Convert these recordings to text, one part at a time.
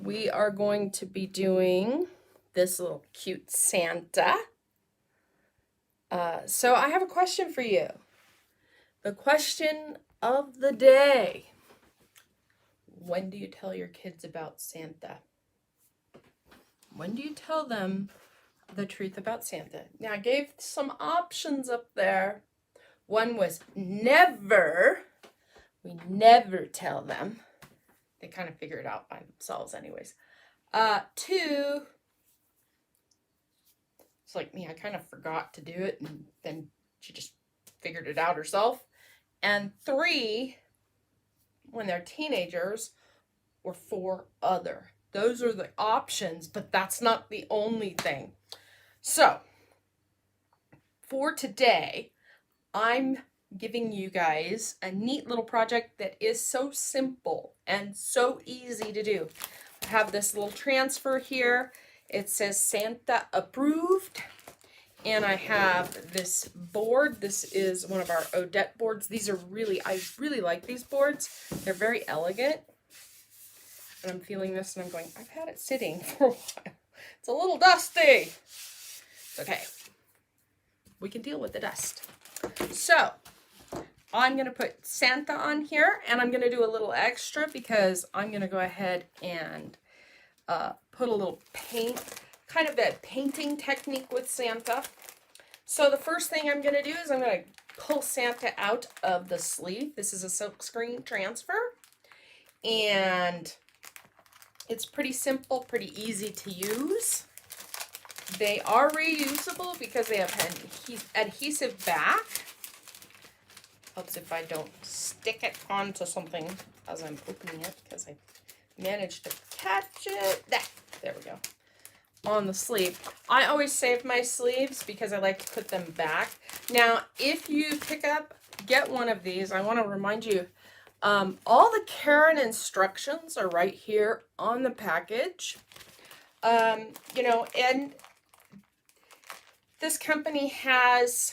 we are going to be doing this little cute Santa. So I have a question for you. The question of the day. When do you tell your kids about Santa? When do you tell them the truth about Santa? Now, I gave some options up there. One was never. We never tell them. They kind of figure it out by themselves anyways. 2, it's like me, I kind of forgot to do it and then she just figured it out herself. And 3, when they're teenagers, or 4 other. Those are the options, but that's not the only thing. So, for today, I'm giving you guys a neat little project that is so simple and so easy to do. I have this little transfer here. It says Santa approved. And I have this board. This is one of our Odette boards. These are I really like these boards. They're very elegant. And I'm feeling this and I'm going, I've had it sitting for a while. It's a little dusty. It's okay. We can deal with the dust. So, I'm going to put Santa on here, and I'm going to do a little extra because I'm going to go ahead and put a little paint, kind of a painting technique with Santa. So the first thing I'm going to do is I'm going to pull Santa out of the sleeve. This is a silkscreen transfer, and it's pretty simple, pretty easy to use. They are reusable because they have an adhesive back. Helps if I don't stick it onto something as I'm opening it, because I managed to catch it. There we go. On the sleeve. I always save my sleeves because I like to put them back. Now, if you get one of these, I want to remind you, all the care and instructions are right here on the package. And this company has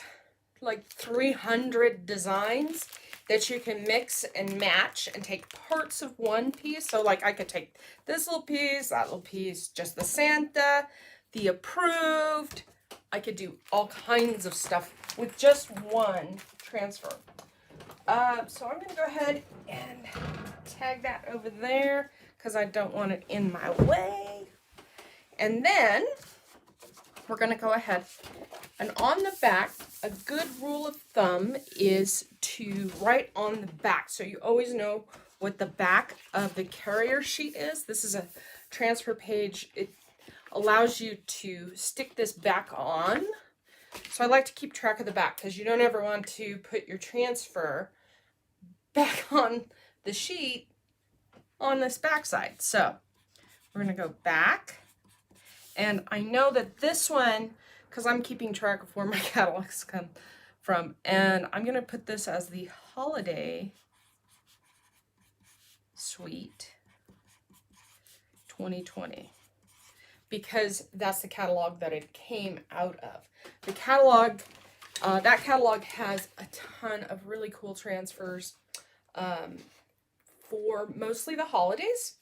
like 300 designs that you can mix and match and take parts of one piece. So like I could take this little piece, that little piece, just the Santa, the approved. I could do all kinds of stuff with just one transfer. So I'm going to go ahead and tag that over there because I don't want it in my way. And then we're going to go ahead and on the back, a good rule of thumb is to write on the back. So you always know what the back of the carrier sheet is. This is a transfer page. It allows you to stick this back on. So I like to keep track of the back because you don't ever want to put your transfer back on the sheet on this back side. So we're going to go back. And I know that this one, because I'm keeping track of where my catalogs come from, and I'm going to put this as the Holiday Suite 2020 because that's the catalog that it came out of. The catalog, that catalog has a ton of really cool transfers for mostly the holidays,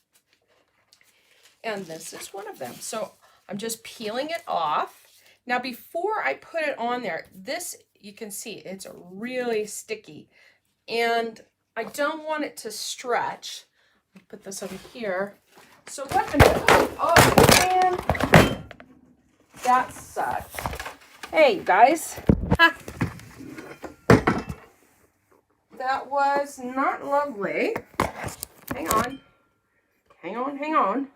and this is one of them. So I'm just peeling it off. Now, before I put it on there, this, you can see, it's really sticky. And I don't want it to stretch. I'll put this over here. So what I'm doing, oh man, that sucks. Hey, you guys. That was not lovely. Hang on. Hang on, hang on.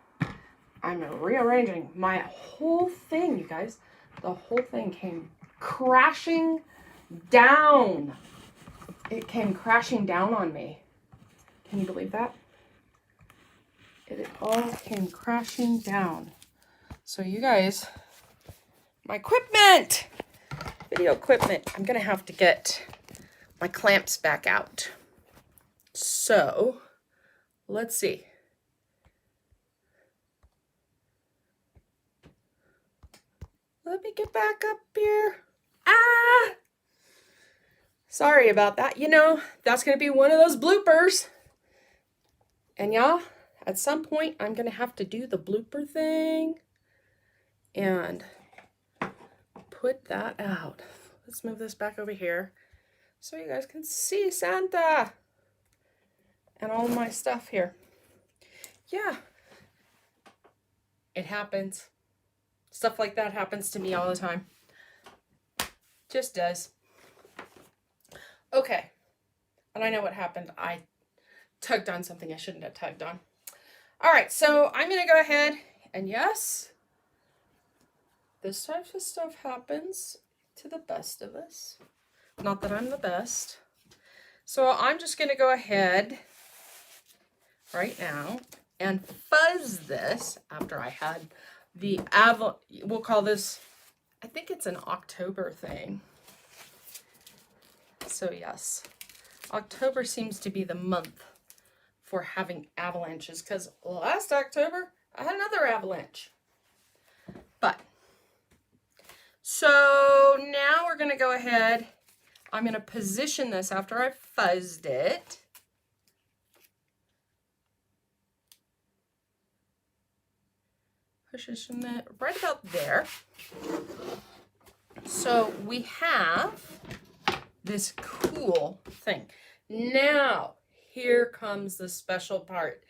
I'm rearranging my whole thing, you guys. The whole thing came crashing down. It came crashing down on me. Can you believe that? It all came crashing down. So you guys, my equipment, video equipment, I'm going to have to get my clamps back out. So let's see. Let me get back up here. Ah! Sorry about that. You know, that's going to be one of those bloopers. And y'all, at some point I'm going to have to do the blooper thing and put that out. Let's move this back over here so you guys can see Santa and all my stuff here. Yeah, it happens. Stuff like that happens to me all the time. Just does. Okay, and I know what happened. I tugged on something I shouldn't have tugged on. All right, so I'm going to go ahead and yes, this type of stuff happens to the best of us. Not that I'm the best. So I'm just going to go ahead right now and fuzz this after I had the we'll call this, I think it's an October thing. So yes, October seems to be the month for having avalanches because last October I had another avalanche. But so now we're going to go ahead. I'm going to position this after I fuzzed it. Position it right about there. So we have this cool thing. Now, here comes the special part.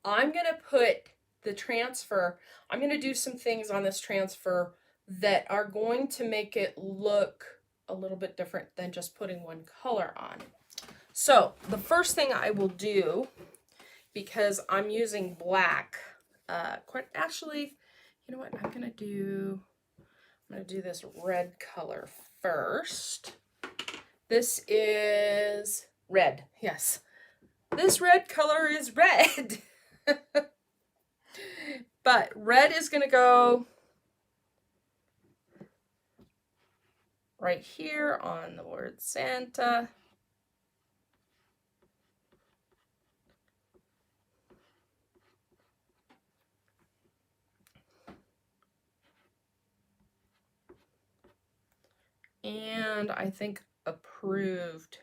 I'm going to put the transfer, I'm going to do some things on this transfer that are going to make it look a little bit different than just putting one color on. So the first thing I will do, because I'm using black, actually, you know what, I'm going to do this red color first. This is red, yes. This red color is red. But red is going to go right here on the word Santa. And I think approved.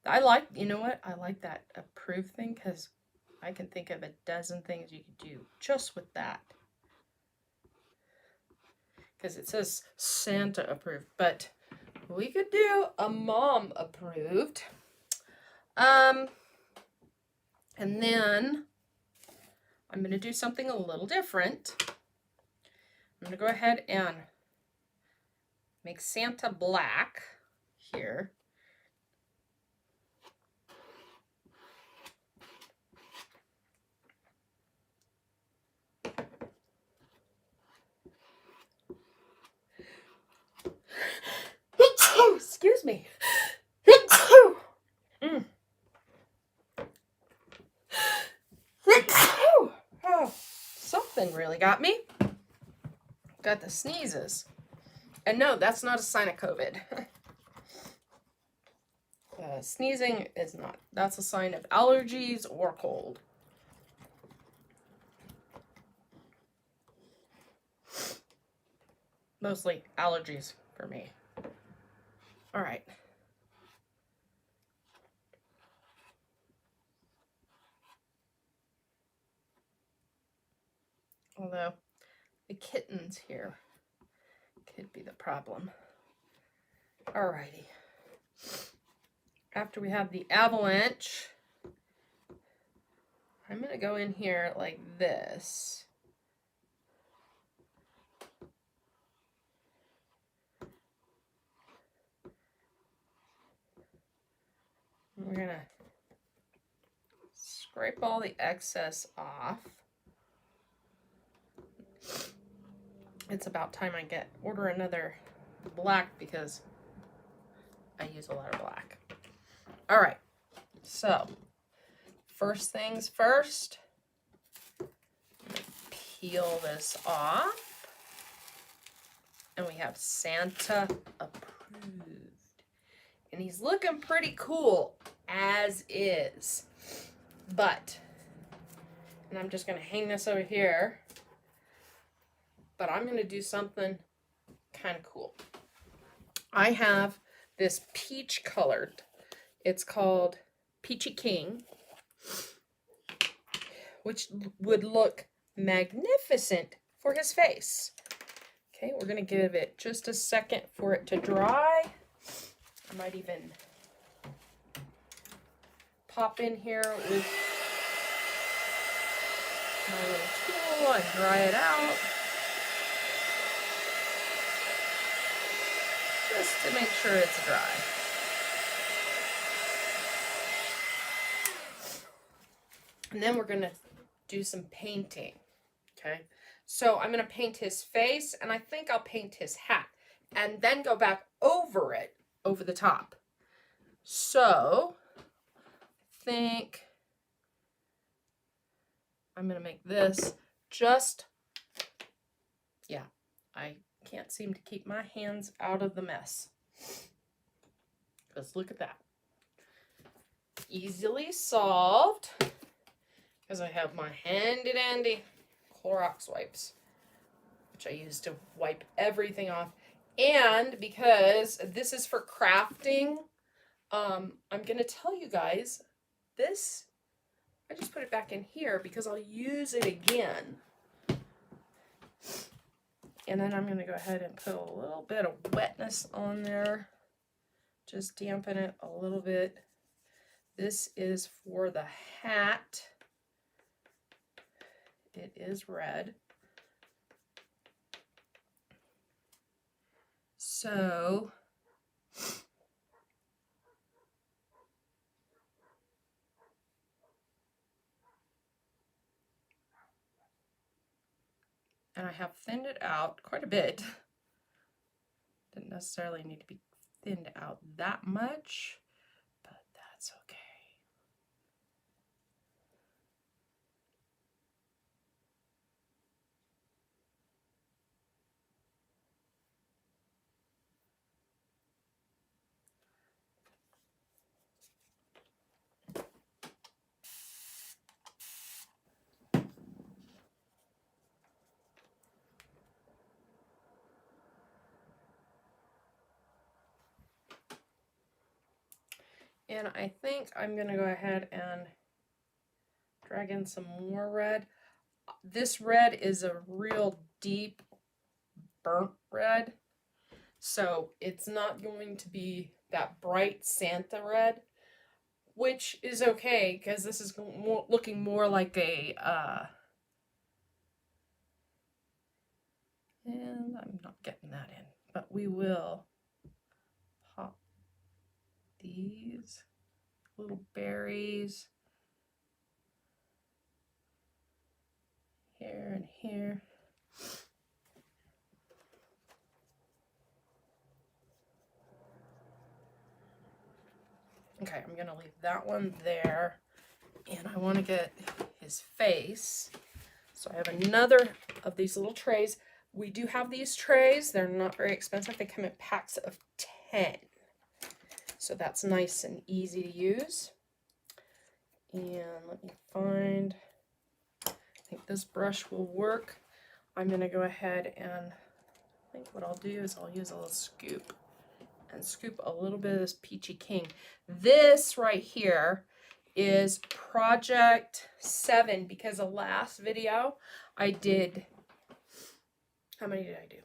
I like, you know what? I like that approved thing because I can think of a dozen things you could do just with that. Because it says Santa approved, but we could do a mom approved. And then I'm going to do something a little different. I'm going to go ahead and make Santa black here. Excuse me. Oh, something really got me. Got the sneezes. And no, that's not a sign of COVID. Sneezing is not. That's a sign of allergies or cold. Mostly allergies for me. All right. Although the kittens here could be the problem. Alrighty. After we have the avalanche, I'm going to go in here like this. We're going to scrape all the excess off. It's about time I order another black because I use a lot of black. All right, so first things first, peel this off, and we have Santa approved. And he's looking pretty cool as is, but, and I'm just going to hang this over here, but I'm going to do something kind of cool. I have this peach colored, it's called Peachy King, which would look magnificent for his face. Okay, we're gonna give it just a second for it to dry. I might even pop in here with my little tool and dry it out. Just to make sure it's dry. And then we're gonna do some painting, okay? So I'm gonna paint his face, and I think I'll paint his hat, and then go back over it, over the top. So, I think I'm gonna make this just, yeah, I can't seem to keep my hands out of the mess. Because look at that. Easily solved. Because I have my handy dandy Clorox wipes, which I use to wipe everything off. And because this is for crafting, I'm going to tell you guys, this, I just put it back in here because I'll use it again. And then I'm going to go ahead and put a little bit of wetness on there. Just dampen it a little bit. This is for the hat. It is red. So, and I have thinned it out quite a bit. Didn't necessarily need to be thinned out that much, but that's okay. And I think I'm going to go ahead and drag in some more red. This red is a real deep burnt red, so it's not going to be that bright Santa red, which is okay because this is looking more like a, and I'm not getting that in, but we will pop these little berries here and here. Okay, I'm gonna leave that one there, and I want to get his face. So I have another of these little trays. We do have these trays. They're not very expensive. They come in packs of 10. So that's nice and easy to use. And let me find, I think this brush will work. I'm going to go ahead and I think what I'll do is I'll use a little scoop and scoop a little bit of this Peachy King. This right here is Project 7 because the last video I did, how many did I do?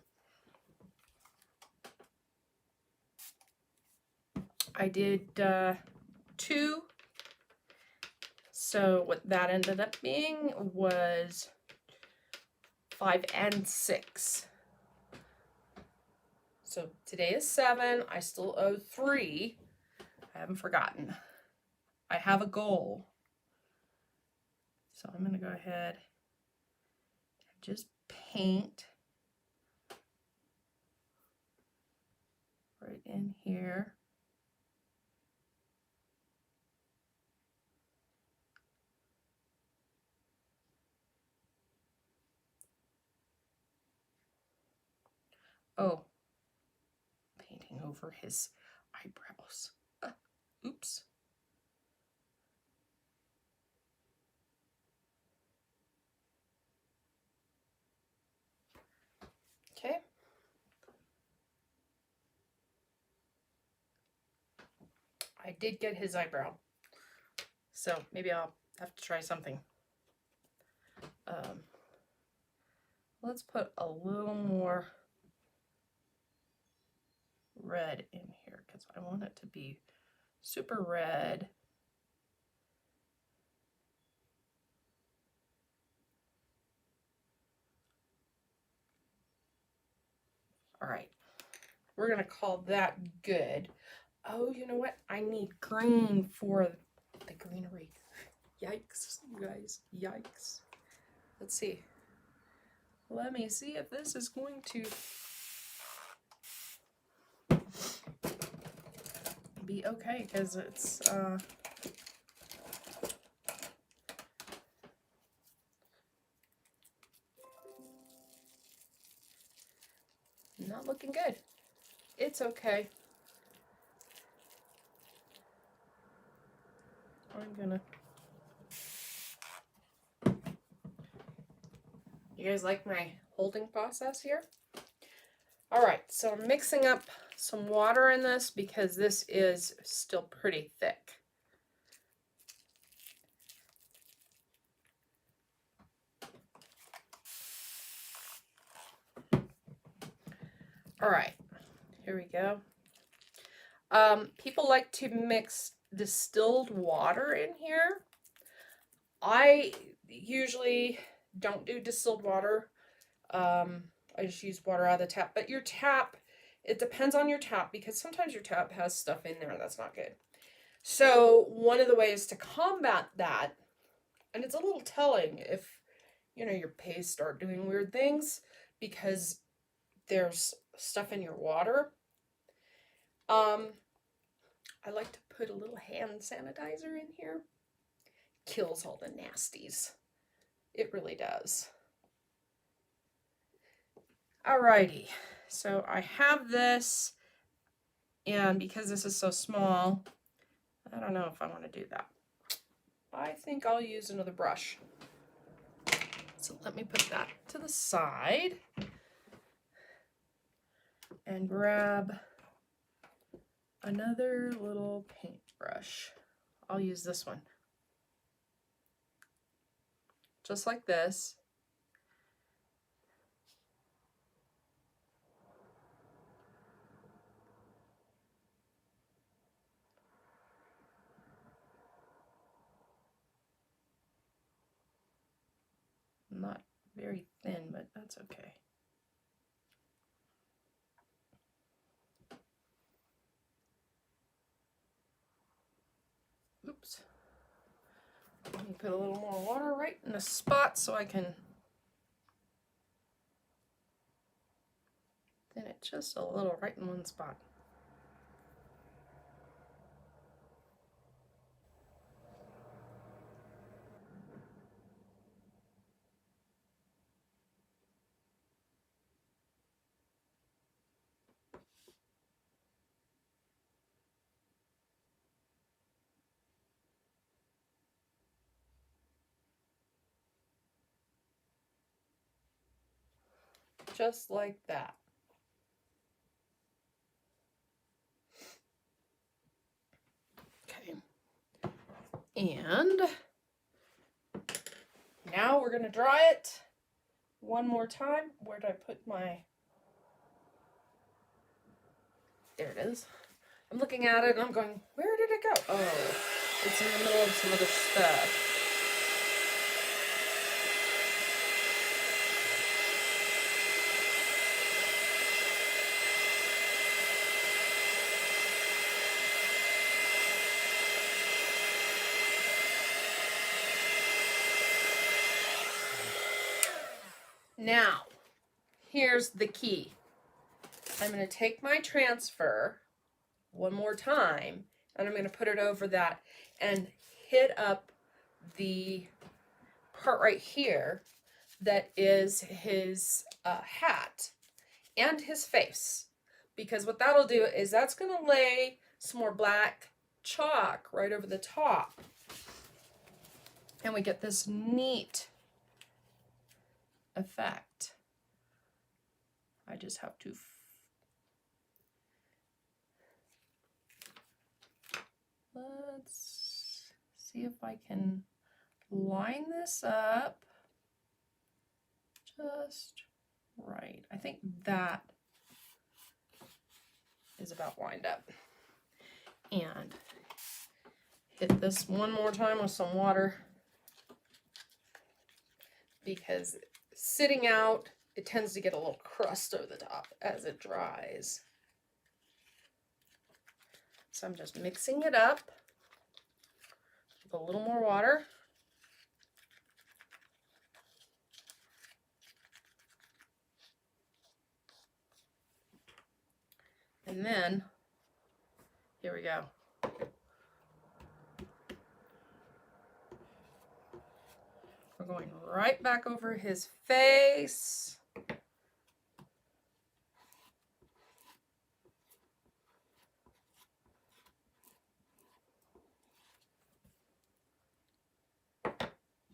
I did 2. So what that ended up being was 5 and 6. So today is 7. I still owe 3. I haven't forgotten. I have a goal. So I'm going to go ahead and just paint right in here. Oh, painting over his eyebrows. Oops. Okay. I did get his eyebrow. So maybe I'll have to try something. Let's put a little more red in here because I want it to be super red. All right, we're gonna call that good. Oh, you know what? I need green for the greenery. Yikes, you guys, yikes. Let's see. Let me see if this is going to be okay, because it's not looking good. It's okay. I'm gonna... You guys like my holding process here? All right, so I'm mixing up some water in this because this is still pretty thick. All right, here we go. People like to mix distilled water in here. I usually don't do distilled water. I just use water out of the tap. But your tap, it depends on your tap because sometimes your tap has stuff in there that's not good. So one of the ways to combat that, and it's a little telling if, you know, your pays start doing weird things because there's stuff in your water. I like to put a little hand sanitizer in here. Kills all the nasties. It really does. Alrighty, so I have this, and because this is so small, I don't know if I want to do that. I think I'll use another brush. So let me put that to the side and grab another little paintbrush. I'll use this one. Just like this. Not very thin, but that's okay. Oops. Let me put a little more water right in the spot so I can thin it just a little right in one spot. Just like that. Okay. And now we're going to dry it one more time. Where did I put my... There it is. I'm looking at it and I'm going, where did it go? Oh, it's in the middle of some other stuff. Now, here's the key. I'm going to take my transfer one more time, and I'm going to put it over that and hit up the part right here that is his hat and his face. Because what that'll do is that's going to lay some more black chalk right over the top. And we get this neat effect. I just have to let's see if I can line this up just right. I think that is about lined up. And hit this one more time with some water, because sitting out, it tends to get a little crust over the top as it dries. So I'm just mixing it up with a little more water. And then, here we go. We're going right back over his face.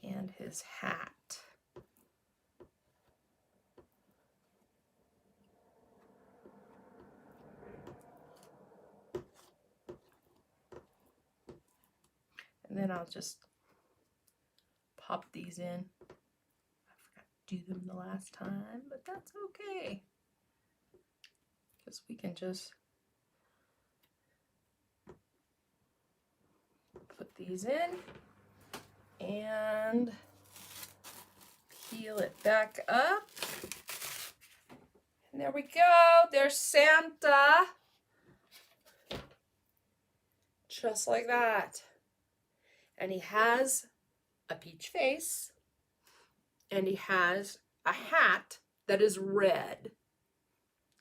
And his hat. And then I'll just pop these in. I forgot to do them the last time, but that's okay, because we can just put these in and peel it back up. And there we go. There's Santa. Just like that. And he has a peach face, and he has a hat that is red.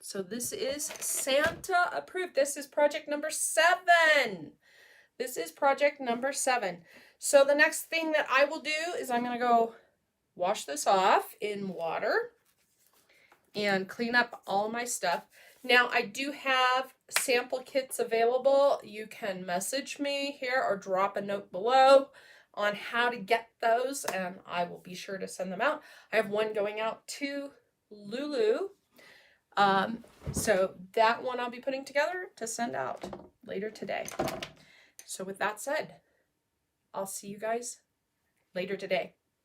So this is Santa approved. This is project number 7. This is project number 7. So the next thing that I will do is I'm going to go wash this off in water and clean up all my stuff. Now, I do have sample kits available. You can message me here or drop a note below on how to get those, and I will be sure to send them out. I have one going out to Lulu. So that one I'll be putting together to send out later today. So with that said, I'll see you guys later today.